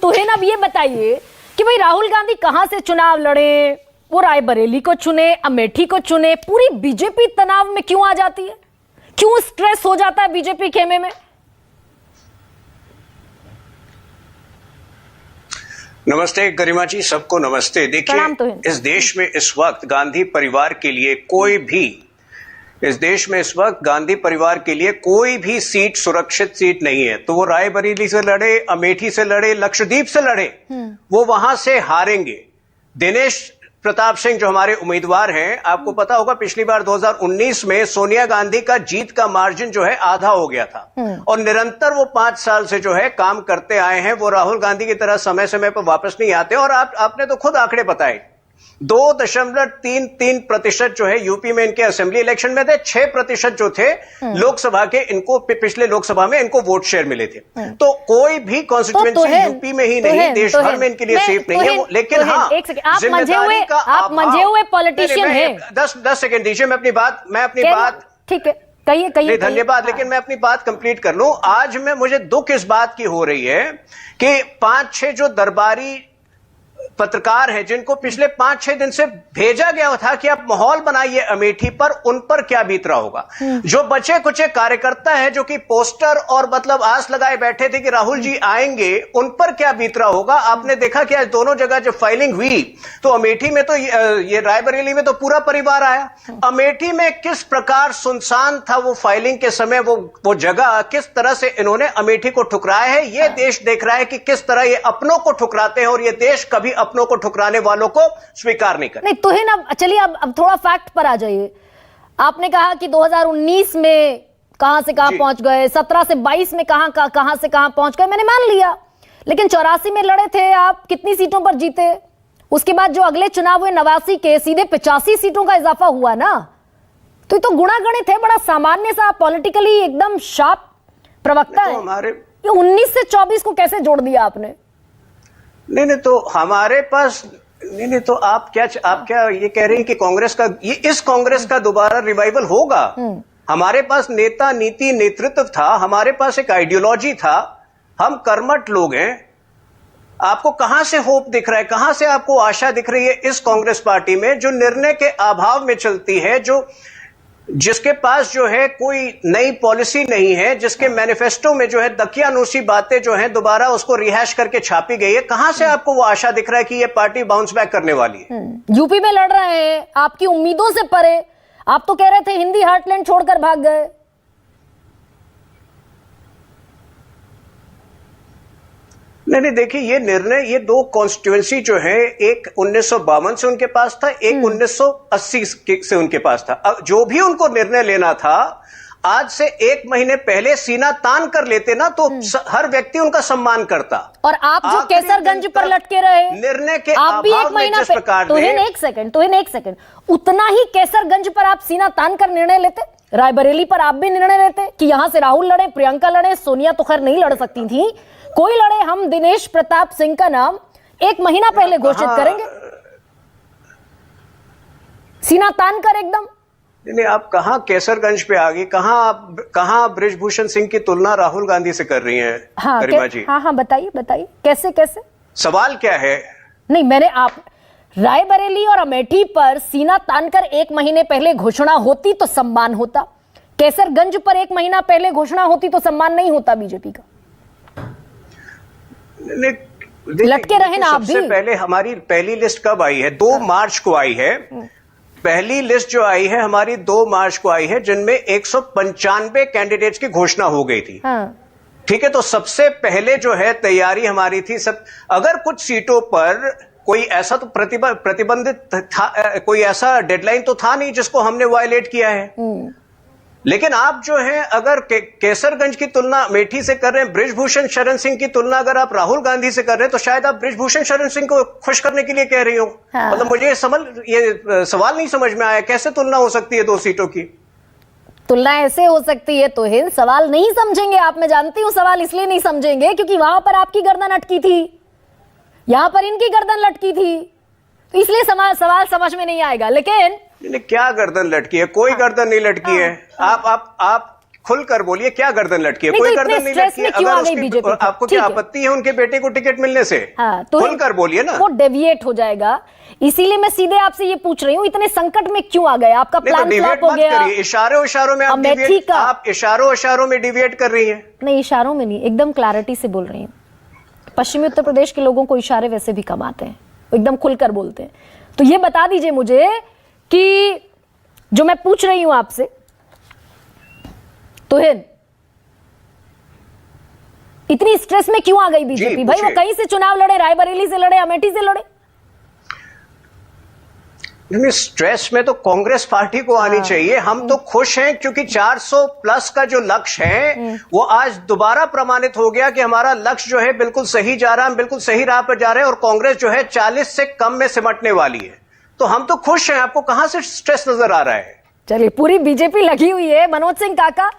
तुहिन अब ये बताइए कि भाई राहुल गांधी कहां से चुनाव लड़े, वो रायबरेली को चुने, अमेठी को चुने, पूरी बीजेपी तनाव में क्यों आ जाती है, क्यों स्ट्रेस हो जाता है बीजेपी खेमे में? नमस्ते गरिमा जी, सबको नमस्ते। देखिए, इस देश में इस वक्त गांधी परिवार के लिए कोई भी सीट सुरक्षित सीट नहीं है। तो वो रायबरेली से लड़े, अमेठी से लड़े, लक्षद्वीप से लड़े, वो वहां से हारेंगे। दिनेश प्रताप सिंह जो हमारे उम्मीदवार हैं, आपको पता होगा पिछली बार 2019 में सोनिया गांधी का जीत का मार्जिन जो है आधा हो गया था, और निरंतर वो 5 साल से जो है काम करते आए हैं। वो राहुल गांधी की तरह समय समय पर वापस नहीं आते। और आपने तो खुद आंकड़े बताए, 2.33% जो है यूपी में इनके असेंबली इलेक्शन में थे, 6% जो थे लोकसभा के, इनको पिछले लोकसभा में इनको वोट शेयर मिले थे। तो कोई भी कॉन्स्टिट्यूएंसी यूपी में ही नहीं, देश भर में इनके लिए सेफ नहीं है। लेकिन हाँ, आप मंझे हुए पॉलिटिशियन हैं। 10 सेकंड दीजिए, मैं अपनी बात ठीक है, कहिए। धन्यवाद, लेकिन मैं अपनी बात कंप्लीट कर लूं। आज मुझे दुख इस बात की हो रही है कि 5-6 जो दरबारी पत्रकार हैं, जिनको पिछले 5-6 दिन से भेजा गया था कि आप माहौल बनाइए अमेठी पर, उन पर क्या बीत रहा होगा। जो बचे कुचे कार्यकर्ता हैं जो कि पोस्टर और मतलब आस लगाए बैठे थे कि राहुल जी आएंगे, उन पर क्या बीत रहा होगा। आपने देखा कि आज दोनों जगह जब फाइलिंग हुई तो अमेठी में तो ये रायबरेली में तो पूरा परिवार आया, अमेठी में किस प्रकार सुनसान था वो फाइलिंग के समय, वो जगह किस तरह से इन्होंने अमेठी को ठुकराया है। ये देश देख रहा है कि किस तरह ये अपनों को ठुकराते हैं, और ये देश कभी अपनों को ठुकराने वालों को स्वीकार नहीं करते। नहीं तुहिन, अब चलिए अब थोड़ा फैक्ट पर आ जाइए। आपने कहा कि 2019 में कहां से कहां पहुंच गए, 17 से 22 में कहां से कहां पहुंच गए, मैंने मान लिया। लेकिन 84 में लड़े थे आप, कितनी सीटों पर जीते? उसके बाद जो अगले चुनाव हुए 89 के, सीधे 85 सीटों का इजाफा हुआ ना। तो ये तो गुणागणित है, बड़ा सामान्य सा, पॉलिटिकली एकदम शार्प प्रवक्ता है। ये 19 से 24 को कैसे जोड़ दिया आपने? नहीं, तो हमारे पास नहीं, तो आप क्या ये कह रहे हैं कि इस कांग्रेस का दोबारा रिवाइवल होगा? हमारे पास नेता, नीति, नेतृत्व था, हमारे पास एक आइडियोलॉजी था, हम कर्मठ लोग हैं। आपको कहां से होप दिख रहा है, कहां से आपको आशा दिख रही है इस कांग्रेस पार्टी में, जो निर्णय के अभाव में चलती है, जिसके पास जो है कोई नई पॉलिसी नहीं है, जिसके मैनिफेस्टो में जो है दकियानूसी बातें जो है दोबारा उसको रिहैश करके छापी गई है। कहां से आपको वो आशा दिख रहा है कि ये पार्टी बाउंस बैक करने वाली है? यूपी में लड़ रहे हैं, आपकी उम्मीदों से परे। आप तो कह रहे थे हिंदी हार्टलैंड छोड़कर भाग गए। नहीं, देखिए, ये निर्णय, ये 2 कॉन्स्टिट्यूएंसी जो है, एक 1952 से उनके पास था, एक 1980 से उनके पास था। जो भी उनको निर्णय लेना था, आज से 1 महीने पहले सीना तान कर लेते ना, तो हर व्यक्ति उनका सम्मान करता। और आप जो केसरगंज पर लटके रहे निर्णय के आप भी 1 महीना तुहिन एक सेकंड, उतना ही केसरगंज पर आप सीना तान कर निर्णय लेते। रायबरेली पर आप भी निर्णय लेते कि यहां से राहुल लड़े, प्रियंका लड़े, सोनिया तो खैर नहीं लड़ सकती थी, कोई लड़े, हम दिनेश प्रताप सिंह का नाम 1 महीना पहले घोषित करेंगे, सीना तान कर एकदम। नहीं, आप कहां केसरगंज पे आ गई, कहां बृजभूषण सिंह की तुलना राहुल गांधी से कर रही हैं? गरिमा जी, हाँ, बताइए कैसे सवाल क्या है? नहीं, आप रायबरेली और अमेठी पर सीना तानकर 1 महीने पहले घोषणा होती तो सम्मान होता, केसरगंज पर 1 महीना पहले घोषणा होती तो सम्मान नहीं होता बीजेपी का। लटके रहे ना आप भी। सबसे पहले हमारी पहली लिस्ट कब आई है? 2 मार्च को आई है। पहली लिस्ट जो आई है हमारी 2 मार्च को आई है, जिनमें 195 कैंडिडेट्स की घोषणा हो गई थी। ठीक है, तो सबसे पहले जो है तैयारी हमारी थी। अगर कुछ सीटों पर कोई ऐसा तो प्रतिबंधित था, कोई ऐसा डेडलाइन तो था नहीं जिसको हमने वायलेट किया है। लेकिन आप जो है, अगर केसरगंज की तुलना अमेठी से कर रहे हैं, बृजभूषण शरण सिंह की तुलना अगर आप राहुल गांधी से कर रहे हैं, तो शायद आप बृजभूषण शरण सिंह को खुश करने के लिए कह रही हो। मतलब मुझे ये सवाल नहीं समझ में आया, कैसे तुलना हो सकती है 2 सीटों की? तुलना ऐसे हो सकती है तुहिन, सवाल नहीं समझेंगे आप, मैं जानती हूं सवाल इसलिए नहीं समझेंगे क्योंकि वहां पर आपकी गर्दन अटकी थी, यहां पर इनकी गर्दन लटकी थी, तो इसलिए सवाल समझ में नहीं आएगा। लेकिन क्या गर्दन लटकी है? कोई गर्दन नहीं लटकी है। आप खुलकर बोलिए, क्या गर्दन लटकी है? नहीं, कोई तो इतने गर्दन नहीं स्ट्रेस लटकी में है। क्यों अगर आ गई उसकी बीजेपी? आपको ठीक क्या है। आपत्ति है उनके बेटे को टिकट मिलने से? हाँ, तो खुलकर बोलिए ना। वो डेविएट हो जाएगा। इसीलिए मैं सीधे आपसे ये पूछ रही हूँ, इतने संकट में क्यों आ गए? आपका नहीं, तो प्लान फ्लॉप डिविएट हो मत गया। करिए। इशारों में आप अमेठी डिविएट, का- आप इशारों में डिविएट कर रही हैं। नहीं, इशारों में नहीं, एकदम क्लैरिटी से बोल रही हूँ। पश्चिमी उत्तर प्रदेश के लोगों को इशारे वैसे भी कम आते हैं, वो एकदम खुलकर बोलते हैं। तो ये बता दीजिए मुझे कि जो मैं पूछ रही हूं आपसे, तुहिन, इतनी स्ट्रेस में क्यों आ गई बीजेपी? भाई वो कहीं से चुनाव लड़े, रायबरेली से लड़े, अमेठी से लड़े। नहीं, स्ट्रेस में तो कांग्रेस पार्टी को आनी चाहिए। हम तो खुश हैं क्योंकि 400 प्लस का जो लक्ष्य है वो आज दोबारा प्रमाणित हो गया कि हमारा लक्ष्य जो है बिल्कुल सही जा रहा है, हम बिल्कुल सही राह पर जा रहे हैं और कांग्रेस जो है 40 से कम में सिमटने वाली है। तो हम तो खुश हैं। आपको कहां से स्ट्रेस नजर आ रहा है? चलिए, पूरी बीजेपी लगी हुई है। मनोज सिंह काका,